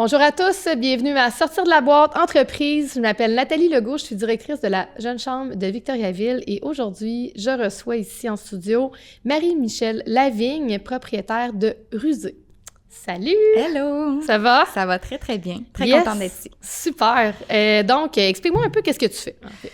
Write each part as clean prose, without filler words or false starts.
Bonjour à tous, bienvenue à Sortir de la boîte entreprise. Je m'appelle Nathalie Legault, je suis directrice de la Jeune Chambre de Victoriaville et aujourd'hui, je reçois ici en studio Marie-Michel Lavigne, propriétaire de Rusé. Salut! Hello! Ça va? Ça va très, très bien. Très Yes, contente d'être ici. Super! Donc, explique-moi un peu qu'est-ce que tu fais, en fait.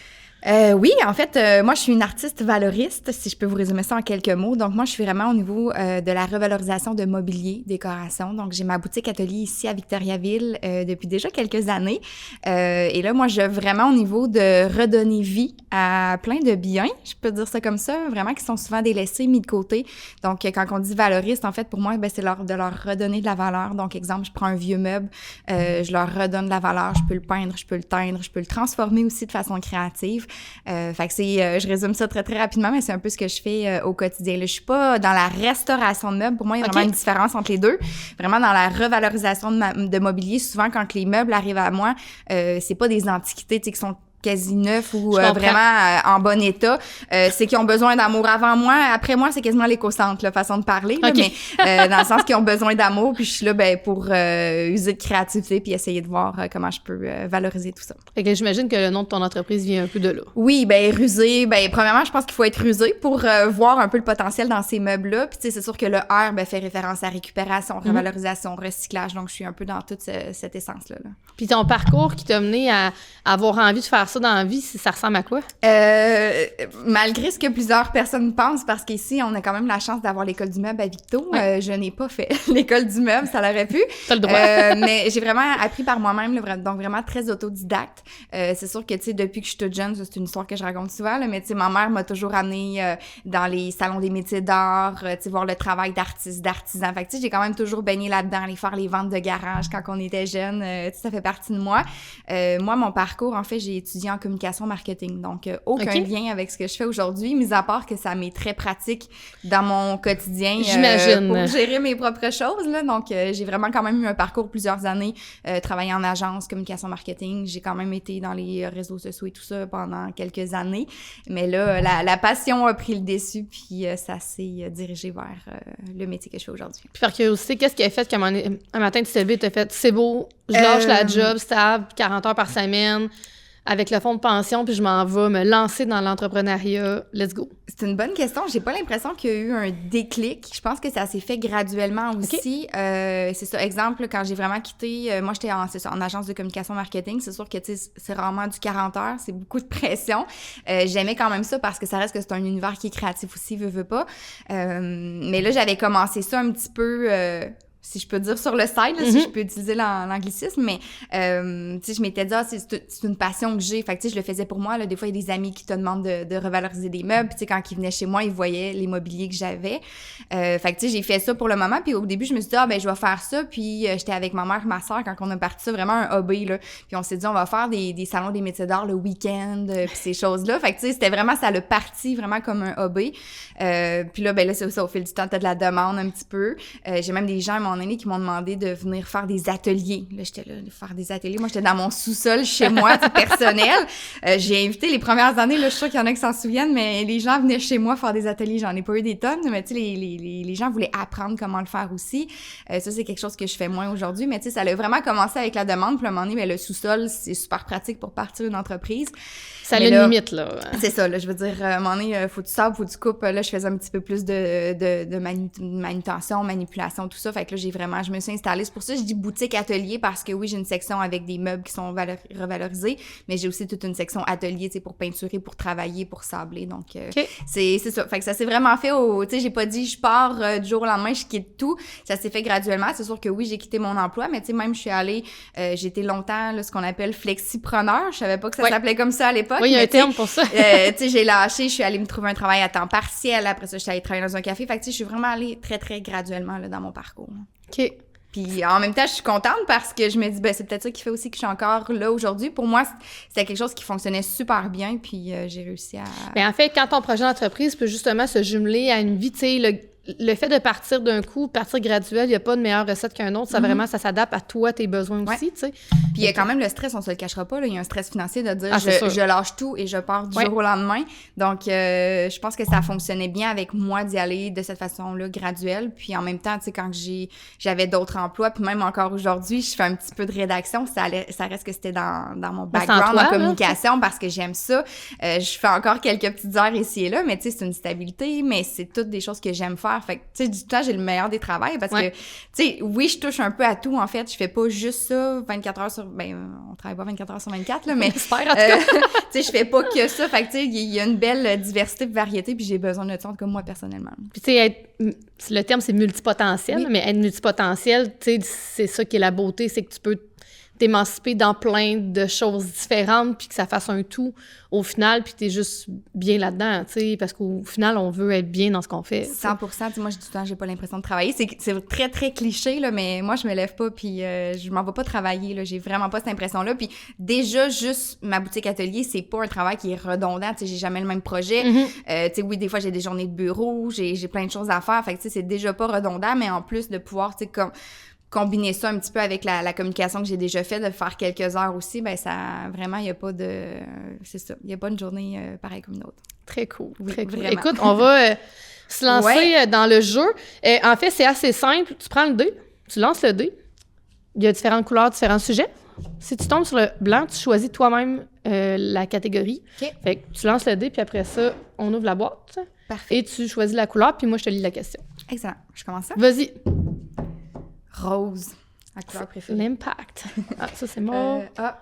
Oui, en fait, moi, je suis une artiste valoriste, si je peux vous résumer ça en quelques mots. Donc, moi, je suis vraiment au niveau de la revalorisation de mobilier, décoration. Donc, j'ai ma boutique atelier ici à Victoriaville depuis déjà quelques années. Et là, moi, je vraiment au niveau de redonner vie à plein de biens, je peux dire ça comme ça, vraiment qui sont souvent délaissés, mis de côté. Donc, quand on dit valoriste, en fait, pour moi, ben, c'est de leur redonner de la valeur. Donc, exemple, je prends un vieux meuble, je leur redonne de la valeur, je peux le peindre, je peux le teindre, je peux le transformer aussi de façon créative. Fait que je résume ça très, très rapidement, mais c'est un peu ce que je fais au quotidien. Là, je suis pas dans la restauration de meubles. Pour moi, il y a vraiment une différence entre les deux. Vraiment dans la revalorisation de mobilier, souvent, quand les meubles arrivent à moi, c'est pas des antiquités, tu sais, qui sont quasi neufs ou vraiment en bon état. C'est qu'ils ont besoin d'amour avant moi. Après moi, c'est quasiment l'éco-centre, la façon de parler. Là, mais dans le sens qu'ils ont besoin d'amour. Puis je suis là pour user de créativité puis essayer de voir comment je peux valoriser tout ça. Fait que j'imagine que le nom de ton entreprise vient un peu de là. Oui, ben rusé. Ben premièrement, je pense qu'il faut être rusé pour voir un peu le potentiel dans ces meubles-là. Puis tu sais, c'est sûr que le R fait référence à récupération, revalorisation, recyclage. Donc je suis un peu dans toute cette essence-là. Puis ton parcours qui t'a mené à avoir envie de faire ça dans la vie, ça ressemble à quoi? Malgré ce que plusieurs personnes pensent, parce qu'ici, on a quand même la chance d'avoir l'école du meuble à Victo. Ouais. Je n'ai pas fait l'école du meuble, ça l'aurait pu. T'as le droit. Mais j'ai vraiment appris par moi-même, donc vraiment très autodidacte. C'est sûr que, tu sais, depuis que je suis toute jeune, c'est une histoire que je raconte souvent, là, mais tu sais, ma mère m'a toujours amenée dans les salons des métiers d'art, tu sais, voir le travail d'artistes, d'artisans. Fait que, tu sais, j'ai quand même toujours baigné là-dedans, aller faire les ventes de garage quand on était jeune. Tu sais, ça fait partie de moi. Moi, mon parcours, en fait, j'ai étudié en communication marketing. Donc, aucun lien avec ce que je fais aujourd'hui, mis à part que ça m'est très pratique dans mon quotidien pour gérer mes propres choses. Là. Donc, j'ai vraiment quand même eu un parcours plusieurs années, travaillé en agence, communication marketing. J'ai quand même été dans les réseaux sociaux et tout ça pendant quelques années. Mais là, la passion a pris le dessus, puis ça s'est dirigé vers le métier que je fais aujourd'hui. Puis par curiosité, qu'est-ce qui a fait qu'un matin, tu t'es levé, t'as fait « c'est beau, je lâche la job stable, 40 heures par semaine ». Avec le fonds de pension, puis je m'en vais me lancer dans l'entrepreneuriat. Let's go. C'est une bonne question. J'ai pas l'impression qu'il y a eu un déclic. Je pense que ça s'est fait graduellement aussi. C'est ça. Exemple, quand j'ai vraiment quitté, moi, j'étais en agence de communication marketing. C'est sûr que, tu sais, c'est rarement du 40 heures. C'est beaucoup de pression. J'aimais quand même ça parce que ça reste que c'est un univers qui est créatif aussi, veut pas. Mais là, j'avais commencé ça un petit peu... si je peux dire sur le side, là, si je peux utiliser l'anglicisme, mais tu sais, je m'étais dit, c'est une passion que j'ai, fait que tu sais, je le faisais pour moi, là, des fois, il y a des amis qui te demandent de revaloriser des meubles, puis tu sais, quand ils venaient chez moi, ils voyaient les mobiliers que j'avais, fait que tu sais, j'ai fait ça pour le moment, puis au début, je me suis dit, ben je vais faire ça, puis j'étais avec ma mère, ma soeur, quand on a parti ça, vraiment un hobby, là, puis on s'est dit, on va faire des salons des métiers d'art le week-end, puis ces choses-là, fait que tu sais, c'était vraiment, ça l'a parti vraiment comme un hobby, puis là, ben là, c'est ça, au fil du temps, t'as de la demande un petit peu, j'ai même des gens, mon aîné qui m'ont demandé de venir faire des ateliers. Là, j'étais là, de faire des ateliers. Moi, j'étais dans mon sous-sol chez moi, personnel. J'ai invité les premières années, là, je suis sûre qu'il y en a qui s'en souviennent, mais les gens venaient chez moi faire des ateliers. J'en ai pas eu des tonnes, mais tu sais, les gens voulaient apprendre comment le faire aussi. Ça, c'est quelque chose que je fais moins aujourd'hui, mais tu sais, ça a vraiment commencé avec la demande. Puis à un moment donné, ben, le sous-sol, c'est super pratique pour partir une entreprise. Ça a une limite, là. C'est ça, là. Je veux dire, à un moment donné, faut du sable, faut du coupe. Là, je faisais un petit peu plus de manutention, manipulation, tout ça. Fait que là, je me suis installée. C'est pour ça que je dis boutique atelier parce que oui, j'ai une section avec des meubles qui sont revalorisés, mais j'ai aussi toute une section atelier, tu sais, pour peinturer, pour travailler, pour sabler. Donc, c'est ça. Fait que ça s'est vraiment fait tu sais, j'ai pas dit je pars du jour au lendemain, je quitte tout. Ça s'est fait graduellement. C'est sûr que oui, j'ai quitté mon emploi, mais tu sais, même je suis allée, j'étais longtemps, là, ce qu'on appelle flexipreneur. Je savais pas que ça s'appelait comme ça à l'époque. Oui, il y a un terme pour ça. Tu sais, j'ai lâché, je suis allée me trouver un travail à temps partiel. Après ça, je suis allée travailler dans un café. Fait que tu sais, je suis vraiment allée très, très graduellement, là, dans mon parcours. OK. Puis en même temps, je suis contente parce que je me dis, ben c'est peut-être ça qui fait aussi que je suis encore là aujourd'hui. Pour moi, c'était quelque chose qui fonctionnait super bien, puis j'ai réussi à... Mais en fait, quand ton projet d'entreprise peut justement se jumeler à une vie, tu sais, le fait de partir d'un coup, partir graduel, il n'y a pas de meilleure recette qu'un autre. Ça, vraiment, ça s'adapte à toi, tes besoins aussi, tu sais. Puis il y a quand même le stress, on se le cachera pas, là. Il y a un stress financier de dire je lâche tout et je pars du jour au lendemain. Donc, je pense que ça fonctionnait bien avec moi d'y aller de cette façon-là, graduelle. Puis en même temps, tu sais, quand j'avais d'autres emplois, puis même encore aujourd'hui, je fais un petit peu de rédaction. Ça reste que c'était dans mon background en communication parce que j'aime ça. Je fais encore quelques petites heures ici et là, mais tu sais, c'est une stabilité, mais c'est toutes des choses que j'aime faire. Fait que, tu sais, du temps, j'ai le meilleur des travails parce que, tu sais, oui, je touche un peu à tout, en fait. Je fais pas juste ça 24 heures sur... Ben, on travaille pas 24 heures sur 24, là, mais... J'espère, en tout cas. Tu sais, je fais pas que ça. Fait que, tu sais, il y a une belle diversité et variété, puis j'ai besoin de ça, comme moi, personnellement. Puis, tu sais, le terme, c'est multipotentiel, mais être multipotentiel, tu sais, c'est ça qui est la beauté, c'est que tu peux t'émanciper dans plein de choses différentes, puis que ça fasse un tout au final, puis t'es juste bien là-dedans, tu sais, parce qu'au final, on veut être bien dans ce qu'on fait. 100%, tu sais, moi, je dis tout le temps, j'ai pas l'impression de travailler. C'est très, très cliché, là, mais moi, je me lève pas, puis je m'en vais pas travailler, là, j'ai vraiment pas cette impression-là. Puis déjà, juste ma boutique atelier, c'est pas un travail qui est redondant, tu sais, j'ai jamais le même projet. Tu sais, oui, des fois, j'ai des journées de bureau, j'ai plein de choses à faire, fait que, tu sais, c'est déjà pas redondant, mais en plus de pouvoir, tu sais, comme combiner ça un petit peu avec la communication que j'ai déjà fait, de faire quelques heures aussi, ben ça, vraiment, il n'y a pas de... C'est ça, il n'y a pas une journée pareille comme une autre. Très cool, oui, très cool. Vraiment. Écoute, on va se lancer dans le jeu. En fait, c'est assez simple. Tu prends le dé, tu lances le dé. Il y a différentes couleurs, différents sujets. Si tu tombes sur le blanc, tu choisis toi-même la catégorie. Okay. Fait que tu lances le dé, puis après ça, on ouvre la boîte. Parfait. Et tu choisis la couleur, puis moi, je te lis la question. Excellent. Je commence ça? Vas-y. Rose. La couleur préférée. L'impact. Ah, ça, c'est mort.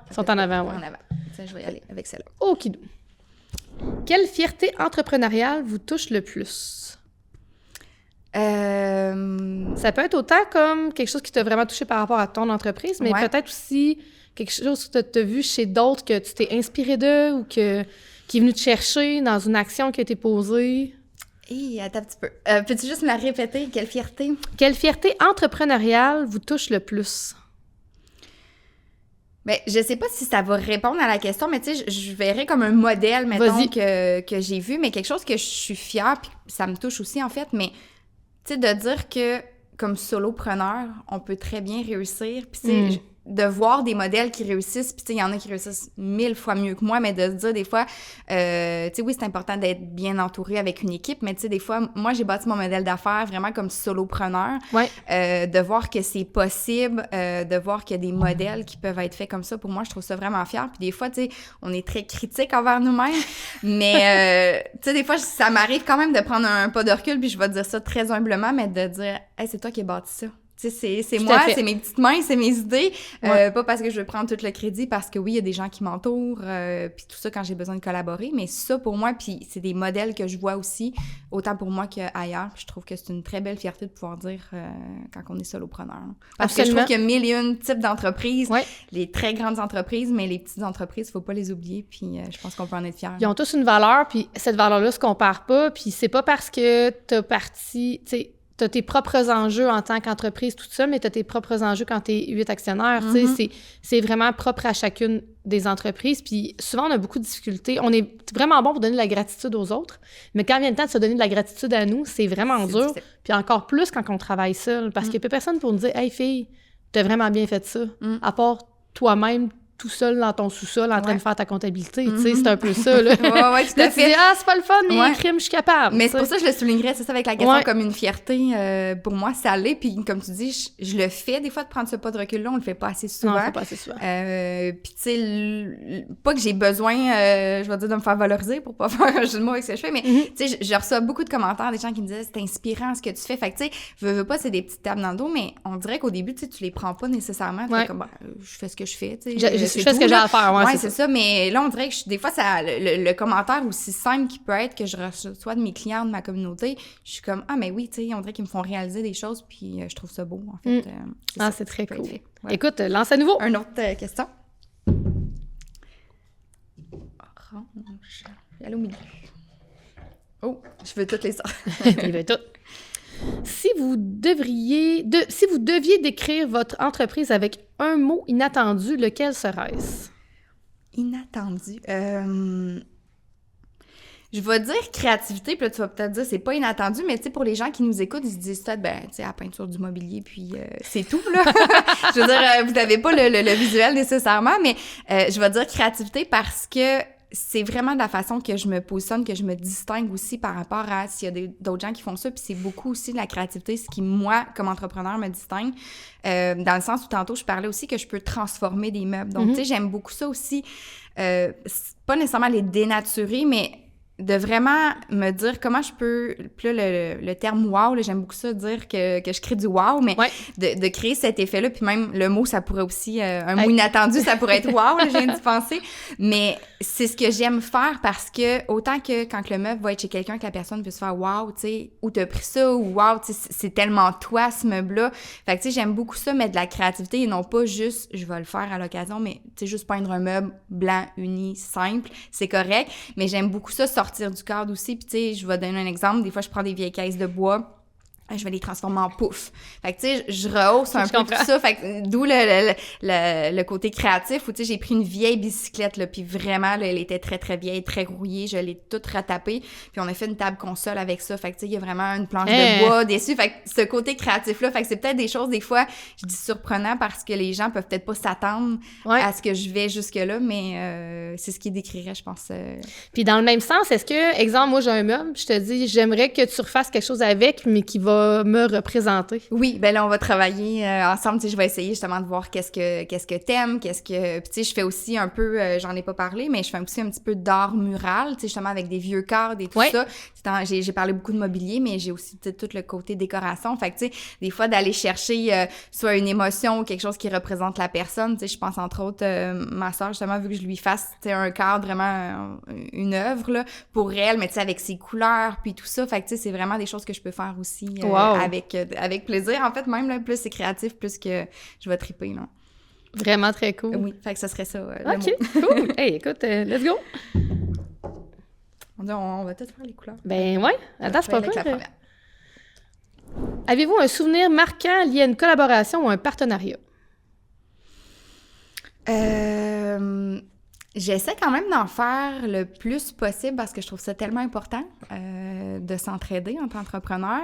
Ils sont en avant, ouais. En avant. Tiens, je vais y aller avec celle-là. Okidou. Quelle fierté entrepreneuriale vous touche le plus? Ça peut être autant comme quelque chose qui t'a vraiment touché par rapport à ton entreprise, mais peut-être aussi quelque chose que tu as vu chez d'autres, que tu t'es inspiré d'eux ou qui est venu te chercher dans une action qui a été posée. Attends un petit peu. Peux-tu juste me la répéter? Quelle fierté? Quelle fierté entrepreneuriale vous touche le plus? Ben, je sais pas si ça va répondre à la question, mais tu sais, je verrais comme un modèle, mettons, que j'ai vu, mais quelque chose que je suis fière, puis ça me touche aussi, en fait, mais tu sais, de dire que, comme solopreneur, on peut très bien réussir, puis tu sais, de voir des modèles qui réussissent, puis tu sais, il y en a qui réussissent 1000 fois mieux que moi, mais de se dire des fois, tu sais, oui, c'est important d'être bien entouré avec une équipe, mais tu sais, des fois, moi, j'ai bâti mon modèle d'affaires vraiment comme solopreneur, de voir que c'est possible, de voir qu'il y a des modèles qui peuvent être faits comme ça, pour moi, je trouve ça vraiment fière, puis des fois, tu sais, on est très critique envers nous-mêmes, mais tu sais, des fois, ça m'arrive quand même de prendre un pas de recul, puis je vais te dire ça très humblement, mais de dire, hey, c'est toi qui as bâti ça. Tu sais, c'est moi, c'est mes petites mains, c'est mes idées. Pas parce que je veux prendre tout le crédit, parce que oui, il y a des gens qui m'entourent, puis tout ça quand j'ai besoin de collaborer. Mais ça, pour moi, puis c'est des modèles que je vois aussi, autant pour moi qu'ailleurs. Puis je trouve que c'est une très belle fierté de pouvoir dire quand on est solopreneur. Parce que je trouve qu'il y a 1000 et une types d'entreprises, les très grandes entreprises, mais les petites entreprises, faut pas les oublier. Puis je pense qu'on peut en être fiers. Ils ont tous une valeur, puis cette valeur-là se compare pas. Puis c'est pas parce que t'as parti, tu sais, t'as tes propres enjeux en tant qu'entreprise, tout ça, mais t'as tes propres enjeux quand t'es 8 actionnaires. Tu sais, c'est vraiment propre à chacune des entreprises. Puis souvent, on a beaucoup de difficultés. On est vraiment bon pour donner de la gratitude aux autres, mais quand vient le temps de se donner de la gratitude à nous, c'est vraiment dur. Puis encore plus quand on travaille seul, parce qu'il n'y a pas personne pour nous dire « Hey, fille, t'as vraiment bien fait ça. » À part toi-même, tout seul dans ton sous-sol en train de faire ta comptabilité, tu sais, c'est un peu ça, là. Ouais, tout à fait. Tu dis, c'est pas le fun, mais crime, je suis capable. Mais c'est pour ça que je le soulignerais, c'est ça, avec la question comme une fierté, pour moi, ça l'est, puis comme tu dis, je le fais des fois de prendre ce pas de recul-là, on le fait pas assez souvent. Non, on le fait pas assez souvent. Puis tu sais, pas que j'ai besoin, je vais dire, de me faire valoriser pour pas faire un jeu de mots avec ce que je fais, mais tu sais, je reçois beaucoup de commentaires des gens qui me disent, c'est inspirant ce que tu fais, fait que tu sais, veux pas, c'est des petites tapes dans le dos, mais on dirait qu'au début, tu sais, tu les prends pas nécessairement, tu fais comme, je fais ce que je fais, tu sais. Je fais ce que j'ai à faire, c'est ça. Mais là, on dirait que des fois, le commentaire aussi simple qui peut être que je reçois de mes clients, de ma communauté, je suis comme, mais oui, tu sais, on dirait qu'ils me font réaliser des choses, puis je trouve ça beau, en fait. C'est très cool. Écoute, lance à nouveau. Une autre question. Orange. Allô, milieu. Oh, je veux toutes les sortes. Il veut toutes. Si vous deviez décrire votre entreprise avec un mot inattendu, lequel serait-ce? Inattendu. Je vais dire créativité, puis là, tu vas peut-être dire c'est pas inattendu, mais tu sais, pour les gens qui nous écoutent, ils se disent peut-être, ben, tu sais, la peinture du mobilier, puis c'est tout, là. Je veux dire, vous n'avez pas le visuel nécessairement, mais je vais dire créativité parce que c'est vraiment de la façon que je me positionne, que je me distingue aussi par rapport à s'il y a d'autres gens qui font ça, puis c'est beaucoup aussi de la créativité, ce qui, moi, comme entrepreneur, me distingue, dans le sens où tantôt, je parlais aussi que je peux transformer des meubles. Donc, tu sais, j'aime beaucoup ça aussi, pas nécessairement les dénaturer, mais de vraiment me dire comment je peux... Puis là, le terme « wow », là, j'aime beaucoup ça, dire que je crée du « wow », mais de créer cet effet-là, puis même le mot, ça pourrait aussi... un mot inattendu, ça pourrait être « wow », là, je viens d'y penser. Mais c'est ce que j'aime faire parce que autant que quand le meuble va être chez quelqu'un, que la personne peut se faire « wow », tu sais, où t'as pris ça, ou « wow », tu sais, c'est tellement toi, ce meuble-là. Fait que, tu sais, j'aime beaucoup ça, mettre de la créativité et non pas juste, je vais le faire à l'occasion, mais, tu sais, juste peindre un meuble blanc, uni, simple, c'est correct. Mais j'aime beaucoup ça, sortir du cadre aussi. Puis, tu sais, je vais donner un exemple. Des fois, je prends des vieilles caisses de bois, je vais les transformer en pouf. Fait que, tu sais, je rehausse un peu tout ça. Fait que, d'où le côté créatif où, tu sais, j'ai pris une vieille bicyclette, là, puis vraiment, là, elle était très, très vieille, très rouillée. Je l'ai toute retapée. Puis, on a fait une table console avec ça. Fait que, tu sais, il y a vraiment une planche de bois dessus. Fait que, ce côté créatif-là, fait que c'est peut-être des choses, des fois, je dis surprenant parce que les gens peuvent peut-être pas s'attendre à ce que je vais jusque-là, mais c'est ce qui décrirait, je pense. Puis, dans le même sens, est-ce que, exemple, moi, j'ai un meuble, je te dis, j'aimerais que tu refasses quelque chose avec, mais qui va me représenter. Oui, ben là, on va travailler ensemble. Tu sais, je vais essayer justement de voir qu'est-ce que t'aimes, Puis tu sais, je fais aussi un peu, j'en ai pas parlé, mais je fais aussi un petit peu d'art mural, tu sais, justement avec des vieux cadres et tout ça. J'ai parlé beaucoup de mobilier, mais j'ai aussi tout le côté décoration. Fait que, tu sais, des fois, d'aller chercher soit une émotion ou quelque chose qui représente la personne. Tu sais, je pense entre autres, ma soeur, justement, vu que je lui fasse, tu sais, un cadre, vraiment une œuvre, là, pour elle, mais tu sais, avec ses couleurs, puis tout ça. Fait que, tu sais, c'est vraiment des choses que je peux faire aussi. Avec plaisir. En fait, même là, plus c'est créatif, plus que je vais triper, là. Vraiment très cool. Oui, fait que ça serait ça, OK, cool. Hey, écoute, let's go! On va peut-être faire les couleurs. Ben ouais, attends, c'est pas peur. Avez-vous un souvenir marquant lié à une collaboration ou un partenariat? J'essaie quand même d'en faire le plus possible parce que je trouve ça tellement important de s'entraider en tant qu'entrepreneur.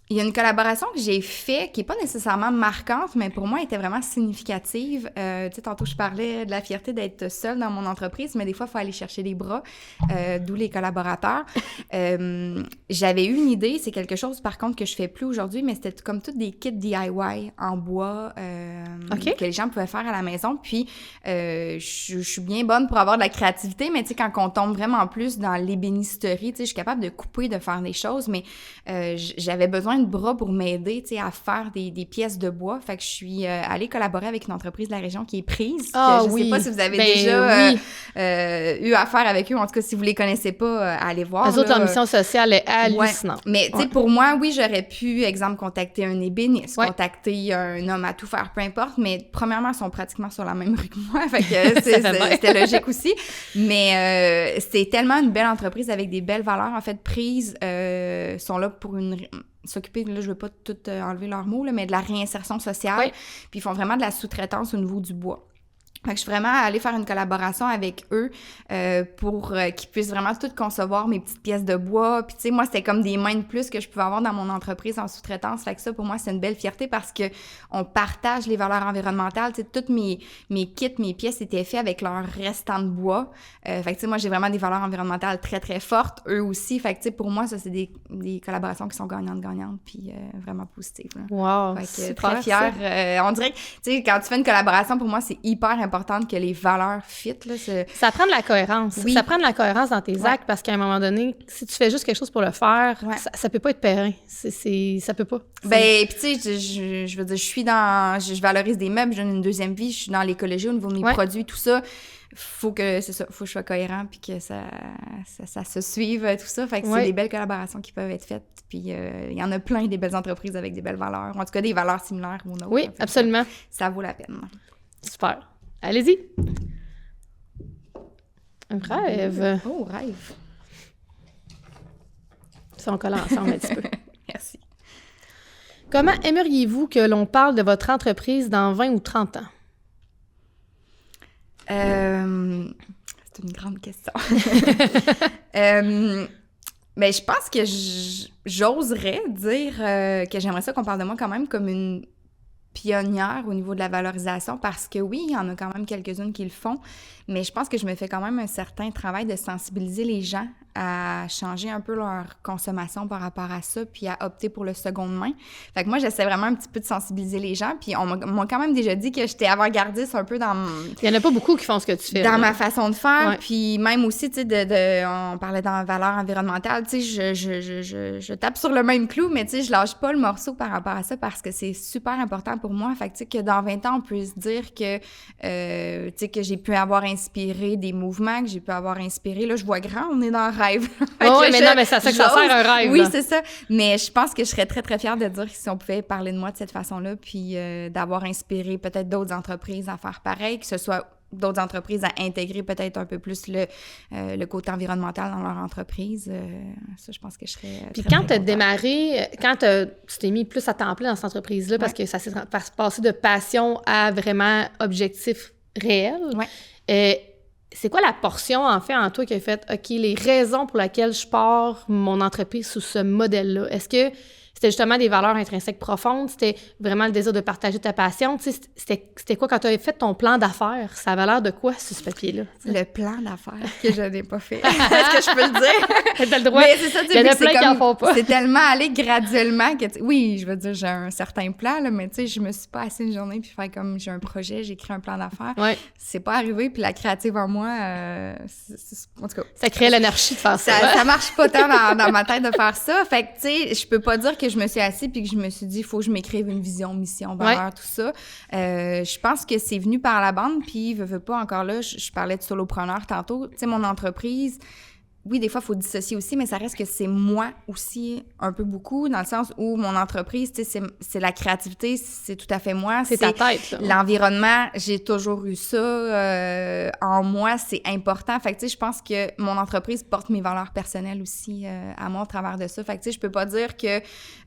Il y a une collaboration que j'ai faite qui n'est pas nécessairement marquante, mais pour moi, elle était vraiment significative. Tu sais, tantôt, je parlais de la fierté d'être seule dans mon entreprise, mais des fois, il faut aller chercher les bras, d'où les collaborateurs. J'avais eu une idée, c'est quelque chose, par contre, que je fais plus aujourd'hui, mais c'était comme toutes des kits DIY en bois que les gens pouvaient faire à la maison. Puis, je suis bien bonne pour avoir de la créativité, mais tu sais, quand on tombe vraiment plus dans l'ébénisterie, tu sais, je suis capable de couper, de faire des choses, mais j'avais besoin de bras pour m'aider, tu sais, à faire des pièces de bois. Fait que je suis allée collaborer avec une entreprise de la région qui est Prise. Je sais pas si vous avez déjà eu affaire avec eux. En tout cas, si vous les connaissez pas, allez voir. Les autres, leur mission sociale est hallucinante. Mais tu sais, pour moi, oui, j'aurais pu, exemple, contacter un ébéniste, contacter un homme à tout faire, peu importe. Mais premièrement, ils sont pratiquement sur la même rue que moi. Fait que c'était logique aussi. Mais c'est tellement une belle entreprise avec des belles valeurs. En fait, Prise sont là pour s'occuper, là, je veux pas tout enlever leurs mots, là, mais de la réinsertion sociale. Puis ils font vraiment de la sous-traitance au niveau du bois. Fait que je suis vraiment allée faire une collaboration avec eux pour qu'ils puissent vraiment tout concevoir mes petites pièces de bois. Puis tu sais, moi, c'était comme des mains de plus que je pouvais avoir dans mon entreprise en sous-traitance. Fait que ça, pour moi, c'est une belle fierté parce que on partage les valeurs environnementales. Tu sais, toutes mes kits, mes pièces étaient faites avec leur restant de bois. Fait que tu sais, moi, j'ai vraiment des valeurs environnementales très, très fortes. Eux aussi. Fait que tu sais, pour moi, ça, c'est des collaborations qui sont gagnantes-gagnantes puis vraiment positives. Là. Wow! Fait que très fière. On dirait que, tu sais, quand tu fais une collaboration, pour moi, c'est hyper important que les valeurs fit. Là, ça prend de la cohérence. Oui. Ça prend de la cohérence dans tes actes parce qu'à un moment donné, si tu fais juste quelque chose pour le faire, ça peut pas être périn. Ça peut pas. Ben, puis tu sais, je veux dire, je valorise des meubles, je donne une deuxième vie, je suis dans l'écologie au niveau de mes produits, tout ça. Faut que je sois cohérent puis que ça se suive, tout ça. Fait que c'est des belles collaborations qui peuvent être faites. Puis il y en a plein des belles entreprises avec des belles valeurs. En tout cas, des valeurs similaires aux nôtres. Oui, absolument. Ça vaut la peine. Super. Allez-y. Un rêve. Oh, rêve. Ils sont collés ensemble un petit peu. Merci. Comment aimeriez-vous que l'on parle de votre entreprise dans 20 ou 30 ans? C'est C'est une grande question. Mais je pense que j'oserais dire que j'aimerais ça qu'on parle de moi quand même comme une pionnière au niveau de la valorisation parce que oui, il y en a quand même quelques-unes qui le font, mais je pense que je me fais quand même un certain travail de sensibiliser les gens à changer un peu leur consommation par rapport à ça, puis à opter pour le seconde main. Fait que moi, j'essaie vraiment un petit peu de sensibiliser les gens, puis on m'a quand même déjà dit que j'étais avant-gardiste un peu dans... Il y en a pas beaucoup qui font ce que tu fais. Dans ma façon de faire, puis même aussi, tu sais, on parlait dans valeur environnementale, tu sais, je tape sur le même clou, mais tu sais, je lâche pas le morceau par rapport à ça parce que c'est super important pour moi. Fait que tu sais, que dans 20 ans, on peut se dire que, tu sais, que j'ai pu avoir inspiré des mouvements, que j'ai pu avoir inspiré, là, je vois grand, on est dans un rêve. Oui, mais non, mais ça sert un rêve. Oui, c'est ça. Mais je pense que je serais très, très fière de dire que si on pouvait parler de moi de cette façon-là, puis d'avoir inspiré peut-être d'autres entreprises à faire pareil, que ce soit d'autres entreprises à intégrer peut-être un peu plus le côté environnemental dans leur entreprise. Ça, je pense que je serais Puis très, quand tu as très démarré, tu t'es mis plus à temps plein dans cette entreprise-là parce que ça s'est passé de passion à vraiment objectif réel. C'est quoi la portion, en fait, en toi qui a fait, OK, les raisons pour lesquelles je pars mon entreprise sous ce modèle-là? Est-ce que c'était justement des valeurs intrinsèques profondes? C'était vraiment le désir de partager ta passion? Tu sais, c'était quoi quand tu avais fait ton plan d'affaires? Ça avait l'air de quoi, sur ce papier-là? Le plan d'affaires que je n'ai pas fait. Est-ce que je peux le dire? T'as le droit. Mais c'est ça, tu sais, il y en a plein qui en font pas. C'est tellement allé graduellement que, oui, je veux dire, j'ai un certain plan, là, mais tu sais, je me suis pas assise une journée puis faire comme j'ai un projet, j'écris un plan d'affaires. C'est pas arrivé, puis la créative en moi, en tout cas. Ça crée l'anarchie de faire ça. Ça marche pas tant dans ma tête de faire ça. Fait que, tu sais, je peux pas dire que je me suis assise puis que je me suis dit, il faut que je m'écrive une vision, mission, valeur, tout ça. Je pense que c'est venu par la bande, puis veux pas encore là, je parlais de solopreneur tantôt. Tu sais, mon entreprise, oui, des fois, il faut dissocier aussi, mais ça reste que c'est moi aussi un peu beaucoup, dans le sens où mon entreprise, tu sais, c'est la créativité, c'est tout à fait moi. C'est ta tête, là. L'environnement, j'ai toujours eu ça en moi, c'est important. Fait que, tu sais, je pense que mon entreprise porte mes valeurs personnelles aussi à moi au travers de ça. Fait que, tu sais, je peux pas dire que...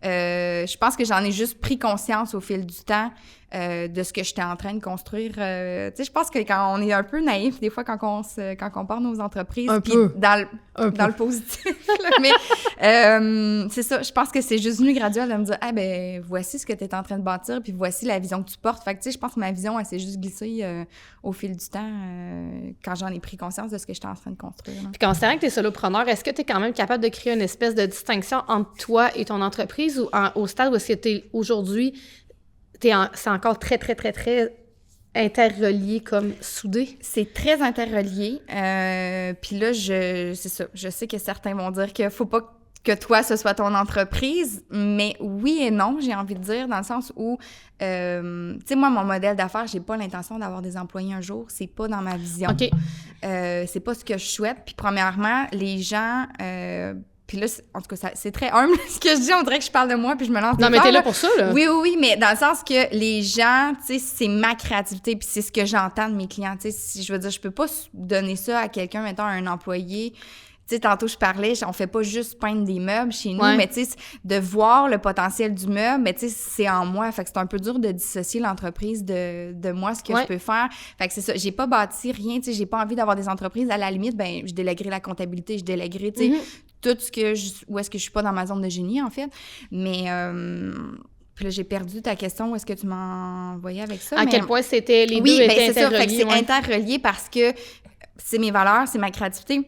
je pense que j'en ai juste pris conscience au fil du temps de ce que j'étais en train de construire. Tu sais, je pense que quand on est un peu naïf, des fois, quand on part nos entreprises, puis dans le positif, là, mais c'est ça, je pense que c'est juste venu graduel de me dire, ah ben voici ce que tu es en train de bâtir, puis voici la vision que tu portes. Fait que, tu sais, je pense que ma vision, elle s'est juste glissée au fil du temps quand j'en ai pris conscience de ce que j'étais en train de construire. Là. Puis considérant que tu es solopreneur, est-ce que tu es quand même capable de créer une espèce de distinction entre toi et ton entreprise ou au stade où est-ce que tu es aujourd'hui, c'est encore très, très, très, très interrelié comme soudé? C'est très interrelié. Puis là, c'est ça. Je sais que certains vont dire qu'il faut pas que toi, ce soit ton entreprise, mais oui et non, j'ai envie de dire, dans le sens où, tu sais, moi, mon modèle d'affaires, j'ai pas l'intention d'avoir des employés un jour, c'est pas dans ma vision. OK. C'est pas ce que je souhaite. Puis premièrement, les gens... puis là, en tout cas, c'est très humble ce que je dis. On dirait que je parle de moi puis je me lance des Non, mais t'es là pour ça, là. Oui, mais dans le sens que les gens, tu sais, c'est ma créativité puis c'est ce que j'entends de mes clients. Tu sais, si je veux dire, je peux pas donner ça à quelqu'un, mettons, à un employé. Tu sais, tantôt, je parlais, on fait pas juste peindre des meubles chez nous, mais tu sais, de voir le potentiel du meuble, mais tu sais, c'est en moi. Fait que c'est un peu dur de dissocier l'entreprise de moi, ce que je peux faire. Fait que c'est ça. J'ai pas bâti rien, tu sais, j'ai pas envie d'avoir des entreprises. À la limite, ben je délèguerai la comptabilité, je délèguerai, tu sais, tout ce que où est-ce que je suis pas dans ma zone de génie, en fait. Mais... Puis là, j'ai perdu ta question. Où est-ce que tu m'envoyais avec ça? À quel point c'était les deux étaient interreliés? Oui, c'est ça. Fait que c'est interrelié parce que c'est mes valeurs, c'est ma créativité.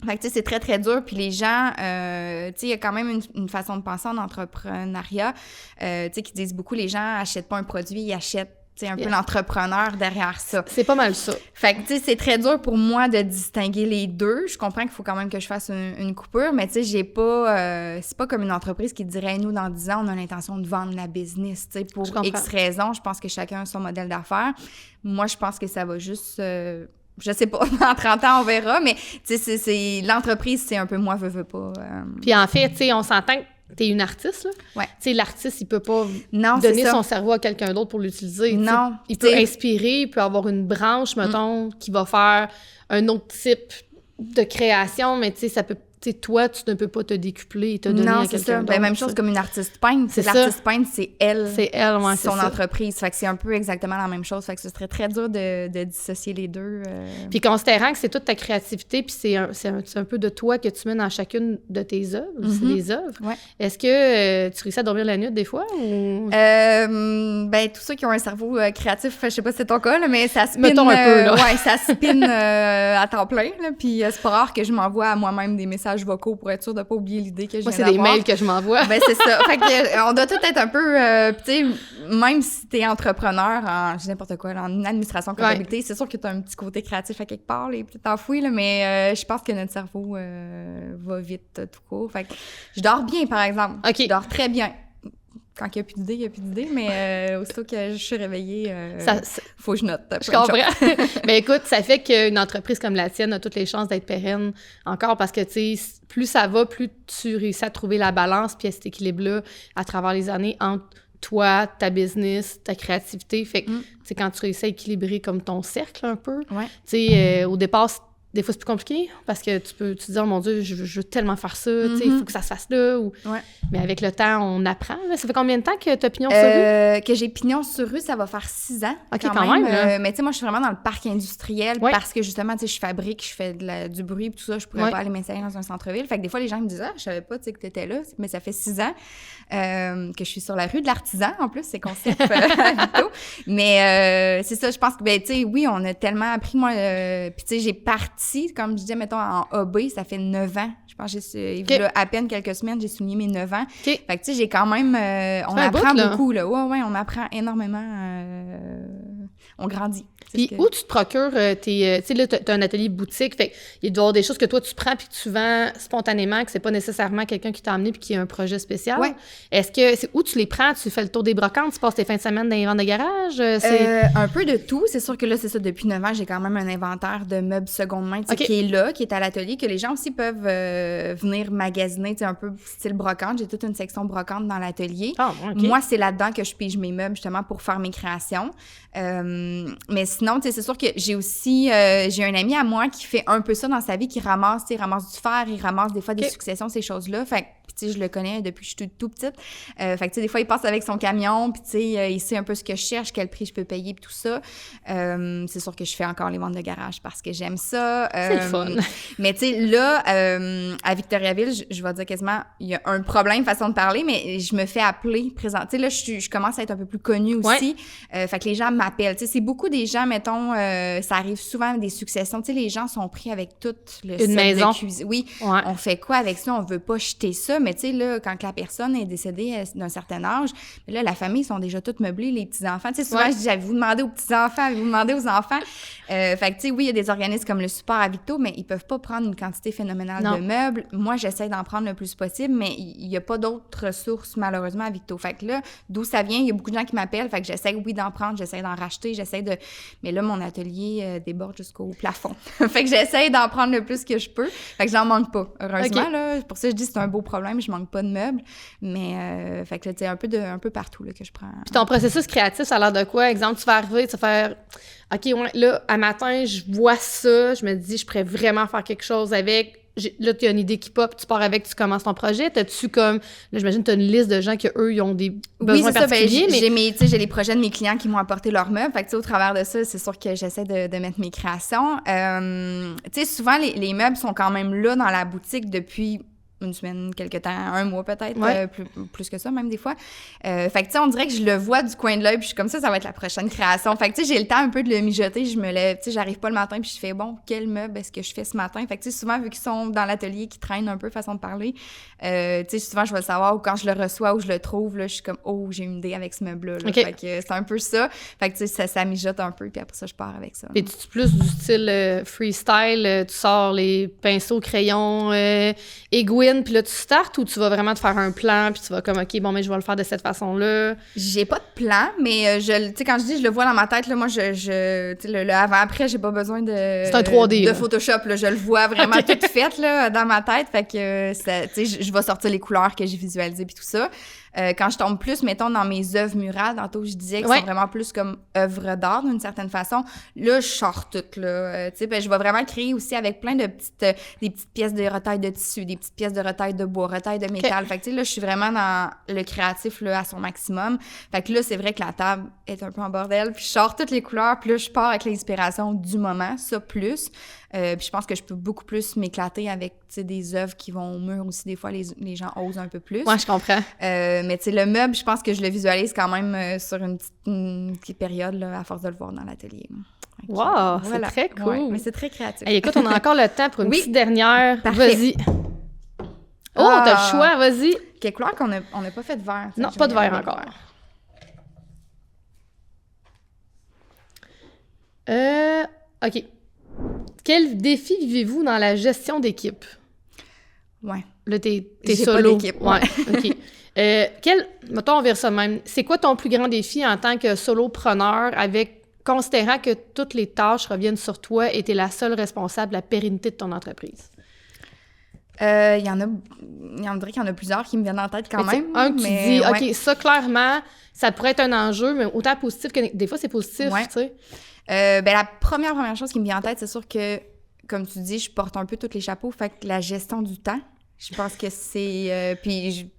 Fait que, tu sais, c'est très, très dur. Puis les gens, tu sais, il y a quand même une façon de penser en entrepreneuriat, tu sais, qui disent beaucoup, les gens achètent pas un produit, ils achètent, tu sais, un peu l'entrepreneur derrière ça. C'est pas mal ça. Fait que, tu sais, c'est très dur pour moi de distinguer les deux. Je comprends qu'il faut quand même que je fasse une coupure, mais tu sais, j'ai pas... c'est pas comme une entreprise qui dirait, nous, dans 10 ans, on a l'intention de vendre la business, tu sais, pour X raisons. Je pense que chacun a son modèle d'affaires. Moi, je pense que ça va juste... je sais pas, dans 30 ans, on verra, mais tu sais, c'est l'entreprise, c'est un peu moi, veux pas. Puis en fait, tu sais, on s'entend que t'es une artiste, là. Ouais. Tu sais, l'artiste, il peut pas non, donner son cerveau à quelqu'un d'autre pour l'utiliser. Non. Il peut inspirer, il peut avoir une branche, mettons, qui va faire un autre type de création, mais tu sais, ça peut... sais, toi, tu ne peux pas te décupler et te donner à quelqu'un d'autre. Ben, même chose comme une artiste peintre. L'artiste peintre, c'est elle. C'est elle, ouais, son entreprise. Fait que c'est un peu exactement la même chose. Fait que ce serait très dur de dissocier les deux. Puis considérant que c'est toute ta créativité, puis c'est un peu de toi que tu mets dans chacune de tes œuvres, c'est des œuvres. Ouais. Est-ce que tu réussis à dormir la nuit des fois? Ou... Ben, tous ceux qui ont un cerveau créatif, je sais pas si c'est ton cas, là, mais ça spin. Mettons un peu, là. Ouais, ça spin à temps plein. Là, puis c'est pas rare que je m'envoie à moi-même des messages vocaux pour être sûre de pas oublier l'idée que je viens d'avoir. Moi, c'est des mails que je m'envoie. Ben, c'est ça. Fait que, on doit tout être un peu, tu sais, même si t'es entrepreneur en, je dis n'importe quoi, là, en administration, comptabilité, c'est sûr que t'as un petit côté créatif à quelque part, les petites enfouis, là, mais je pense que notre cerveau va vite tout court. Fait que je dors bien, par exemple. OK. Je dors très bien. Quand il n'y a plus d'idées, il n'y a plus d'idées, mais aussitôt que je suis réveillée, faut que je note. Je comprends. Mais écoute, ça fait qu'une entreprise comme la tienne a toutes les chances d'être pérenne encore parce que, tu sais, plus ça va, plus tu réussis à trouver la balance puis à cet équilibre-là à travers les années entre toi, ta business, ta créativité. Fait que, tu sais, quand tu réussis à équilibrer comme ton cercle un peu, tu sais, au départ, des fois, c'est plus compliqué parce que tu te dis, oh mon Dieu, je veux tellement faire ça, tu sais, il faut que ça se fasse là. Mais avec le temps, on apprend. Là. Ça fait combien de temps que tu as pignon sur rue? Que j'ai pignon sur rue, ça va faire 6 ans. OK, quand même. Mais tu sais, moi, je suis vraiment dans le parc industriel parce que justement, tu sais, je fabrique, je fais du bruit et tout ça. Je pourrais pas aller m'installer dans un centre-ville. Fait que des fois, les gens me disent, je savais pas, tu sais, que t'étais là. Mais ça fait 6 ans que je suis sur la rue de l'Artisan. En plus, c'est concept à Vito. Mais c'est ça, je pense que, ben, tu sais, oui, on a tellement appris, moi. Puis tu sais, j'ai parti, comme je disais, mettons, en AB, ça fait 9 ans. Je pense que il y a à peine quelques semaines, j'ai souligné mes 9 ans. Fait que, tu sais, j'ai quand même... on apprend beaucoup, là. Ouais, on apprend énormément. On grandit. Puis où tu te procures tes... tu sais, là, t'as un atelier boutique, fait qu'il doit y avoir des choses que toi, tu prends puis que tu vends spontanément, que c'est pas nécessairement quelqu'un qui t'a amené puis qui a un projet spécial. Ouais. Est-ce que... C'est où tu les prends? Tu fais le tour des brocantes? Tu passes tes fins de semaine dans les ventes de garage? Un peu de tout. C'est sûr que là, c'est ça, depuis 9 ans, j'ai quand même un inventaire de meubles seconde main qui est là, qui est à l'atelier, que les gens aussi peuvent venir magasiner, tu sais, un peu style brocante. J'ai toute une section brocante dans l'atelier. Moi, c'est là-dedans que je pige mes meubles, justement, pour faire mes créations. Mais sinon, tu sais, c'est sûr que j'ai aussi... j'ai un ami à moi qui fait un peu ça dans sa vie, qui ramasse, tu sais, ramasse du fer, il ramasse des fois des successions, ces choses-là. Fait que, tu sais, je le connais depuis que je suis tout petite. Fait que, tu sais, des fois, il passe avec son camion, puis tu sais, il sait un peu ce que je cherche, quel prix je peux payer, puis tout ça. C'est sûr que je fais encore les ventes de garage parce que j'aime ça. C'est le fun. Mais tu sais, là, à Victoriaville, je vais dire quasiment, il y a un problème, façon de parler, mais je me fais appeler présent. Tu sais, là, je commence à être un peu plus connue aussi. Fait que les gens m'appellent. Tu sais, c'est beaucoup des gens, mettons, ça arrive souvent des successions. Tu sais, les gens sont pris avec tout le set maison. de cuisine. Oui, on fait quoi avec ça? On veut pas jeter ça. Mais tu sais, là, quand la personne est décédée d'un certain âge, là, la famille sont déjà toutes meublées, les petits-enfants. Tu sais, souvent, je dis, avez-vous demandé aux petits-enfants? Avez-vous demandé aux enfants? Fait que, tu sais, oui, il y a des organismes comme le Support à Victo, mais ils peuvent pas prendre une quantité phénoménale de meubles. Moi, j'essaie d'en prendre le plus possible, mais il y a pas d'autres ressources, malheureusement, à Victo. Fait que là, d'où ça vient, il y a beaucoup de gens qui m'appellent. Fait que j'essaie, oui, d'en prendre, j'essaie d'en racheter, j'essaie de... Mais là, mon atelier déborde jusqu'au plafond. Fait que j'essaie d'en prendre le plus que je peux. Fait que j'en manque pas, heureusement, là. Pour ça, je dis que c'est un beau problème, je manque pas de meubles. Mais, fait que, tu sais, un peu partout, là, que je prends. Puis ton processus créatif, ça a l'air de quoi? Exemple, tu vas arriver, tu vas faire... OK, là, à matin, je vois ça, je me dis, je pourrais vraiment faire quelque chose avec... Là, tu as une idée qui pop, tu pars avec, tu commences ton projet. T'as-tu comme... Là, j'imagine que tu as une liste de gens qui, eux, ils ont des besoins particuliers. Ben, j'ai les projets de mes clients qui m'ont apporté leurs meubles. Fait que, tu sais, au travers de ça, c'est sûr que j'essaie de mettre mes créations. Tu sais, souvent, les meubles sont quand même là dans la boutique depuis... une semaine, quelque temps, un mois peut-être, plus que ça même des fois. Fait que tu sais, on dirait que je le vois du coin de l'œil, puis je suis comme ça va être la prochaine création. Fait que tu sais, j'ai le temps un peu de le mijoter, je me lève, tu sais, j'arrive pas le matin, puis je fais, bon, quel meuble est-ce que je fais ce matin? Fait que tu sais, souvent, vu qu'ils sont dans l'atelier, qu'ils traînent un peu, façon de parler, tu sais, souvent, je vais le savoir, ou quand je le reçois, ou je le trouve, là, je suis comme, oh, j'ai une idée avec ce meuble-là. Là. Fait que c'est un peu ça. Fait que tu sais, ça mijote un peu, puis après ça, je pars avec ça. Et tu plus du style freestyle, tu sors les pinceaux, crayons, aiguines, puis là, tu startes, ou tu vas vraiment te faire un plan, puis tu vas comme, OK, bon, mais je vais le faire de cette façon-là? J'ai pas de plan, mais tu sais, quand je dis je le vois dans ma tête, là, moi, tu sais, le avant-après, j'ai pas besoin de... C'est un 3D, de Photoshop, là. Je le vois vraiment tout fait, là, dans ma tête. Fait que, tu sais, je vais sortir les couleurs que j'ai visualisées puis tout ça. Quand je tombe plus, mettons, dans mes œuvres murales, tantôt, je disais que Ouais. sont vraiment plus comme œuvres d'art, d'une certaine façon. Là, je sors tout, là. Tu sais, ben, je vais vraiment créer aussi avec plein de des petites pièces de retaille de tissu, des petites pièces de retaille de bois, retaille de métal. Fait que, tu sais, là, je suis vraiment dans le créatif, là, à son maximum. Fait que là, c'est vrai que la table est un peu en bordel, puis je sors toutes les couleurs, puis là, je pars avec l'inspiration du moment, ça plus. Puis je pense que je peux beaucoup plus m'éclater avec, tu sais, des œuvres qui vont au mur aussi. Des fois, les gens osent un peu plus. Ouais, je comprends. Mais tu sais, le meuble, je pense que je le visualise quand même sur une petite période, là, à force de le voir dans l'atelier. Wow, c'est très cool. Ouais, mais c'est très créatif. Hey, écoute, on a encore le temps pour une Oui. petite dernière. Parfait. Vas-y. Oh, t'as le choix, vas-y. Quelle couleur qu'on n'a pas fait de vert? Non, pas de vert encore. OK. Quel défi vivez-vous dans la gestion d'équipe? Ouais. Là, t'es J'ai solo. pas d'équipe. Ouais, OK. Mettons, on verra ça de même. C'est quoi ton plus grand défi en tant que solopreneur considérant que toutes les tâches reviennent sur toi et t'es la seule responsable de la pérennité de ton entreprise? On dirait qu'il y en a plusieurs qui me viennent en tête quand même. Un que tu dis, ouais. OK, ça, clairement, ça pourrait être un enjeu, mais autant positif que... Des fois, c'est positif, Ouais. tu sais. La première chose qui me vient en tête, c'est sûr que, comme tu dis, je porte un peu tous les chapeaux. Fait que la gestion du temps, je pense que c'est...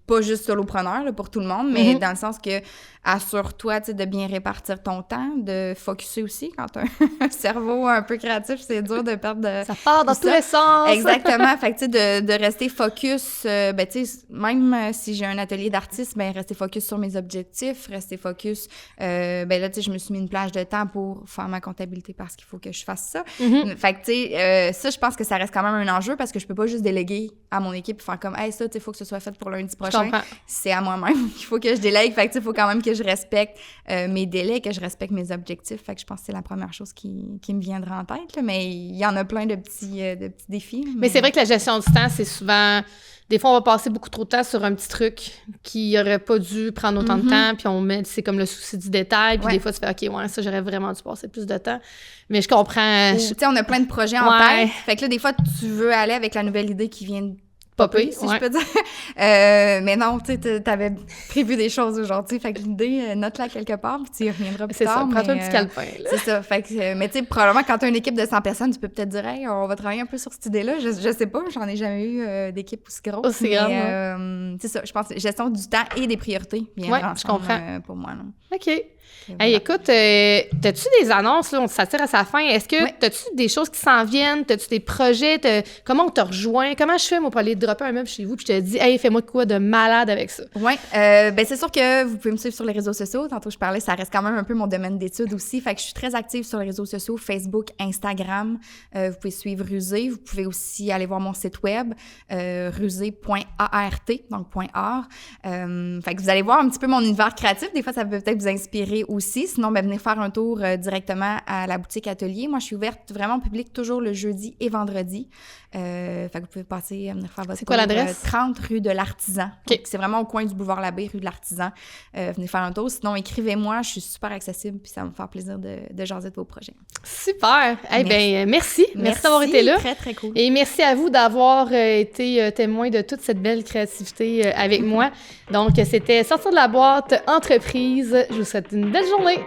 pas juste solopreneur, là, pour tout le monde, mais dans le sens que assure-toi, tu sais, de bien répartir ton temps, de focusser aussi. Quand t'as un cerveau un peu créatif, c'est dur de perdre de... Ça part dans tous les sens! Exactement. Fait que, tu sais, de rester focus, tu sais, même si j'ai un atelier d'artiste, rester focus sur mes objectifs, rester focus... là, tu sais, je me suis mis une plage de temps pour faire ma comptabilité parce qu'il faut que je fasse ça. Fait que, tu sais, ça, je pense que ça reste quand même un enjeu parce que je peux pas juste déléguer à mon équipe et faire comme « Hey, ça, tu sais, il faut que ce soit fait pour lundi prochain. » C'est à moi-même qu'il faut que je délègue. Fait que, tu sais, il faut quand même que je respecte mes délais, que je respecte mes objectifs. Fait que je pense que c'est la première chose qui me viendra en tête, là. Mais il y en a plein de petits défis. Mais c'est vrai que la gestion du temps, c'est souvent... Des fois, on va passer beaucoup trop de temps sur un petit truc qui aurait pas dû prendre autant de temps, puis c'est comme le souci du détail, puis des fois, tu fais « OK, ouais, ça, j'aurais vraiment dû passer plus de temps. » Mais je comprends. Tu sais, on a plein de projets en tête. Fait que là, des fois, tu veux aller avec la nouvelle idée qui vient de popper, si je peux dire. Mais non, tu sais, t'avais prévu des choses aujourd'hui. Fait que l'idée, note-la quelque part, puis tu y reviendras plus tard. C'est ça, prends-toi un petit calepin. C'est ça. Fait que, mais tu sais, probablement, quand t'as une équipe de 100 personnes, tu peux peut-être dire « Hey, on va travailler un peu sur cette idée-là. » Je sais pas, j'en ai jamais eu d'équipe aussi grosse. Aussi grande, c'est ça, je pense, gestion du temps et des priorités, bien ensemble, je comprends. pour moi. Là. OK. Hey, écoute, t'as-tu des annonces, là, on s'attire à sa fin, est-ce que t'as-tu des choses qui s'en viennent, t'as-tu des projets, comment on te rejoint, comment je fais, moi, pour aller dropper un meuble chez vous, puis je te dis, hey, fais-moi quoi de malade avec ça? Oui, c'est sûr que vous pouvez me suivre sur les réseaux sociaux, tantôt je parlais, ça reste quand même un peu mon domaine d'études aussi, fait que je suis très active sur les réseaux sociaux, Facebook, Instagram, vous pouvez suivre Rusé, vous pouvez aussi aller voir mon site web, rusé.art, donc .art, fait que vous allez voir un petit peu mon univers créatif, des fois ça peut peut-être vous inspirer aussi. Sinon, venez faire un tour directement à la boutique Atelier. Moi, je suis ouverte vraiment au public toujours le jeudi et vendredi. Fait que vous pouvez passer, venir faire votre tour. C'est quoi l'adresse? 30 rue de l'Artisan. Okay. C'est vraiment au coin du boulevard Labbé, rue de l'Artisan. Venez faire un tour. Sinon, écrivez-moi. Je suis super accessible puis ça va me faire plaisir de jaser de vos projets. Super! Eh bien, merci. Merci d'avoir été là. Très, très cool. Et merci à vous d'avoir été témoin de toute cette belle créativité avec moi. Donc, c'était Sortir de la boîte entreprise. Je vous souhaite une belle journée.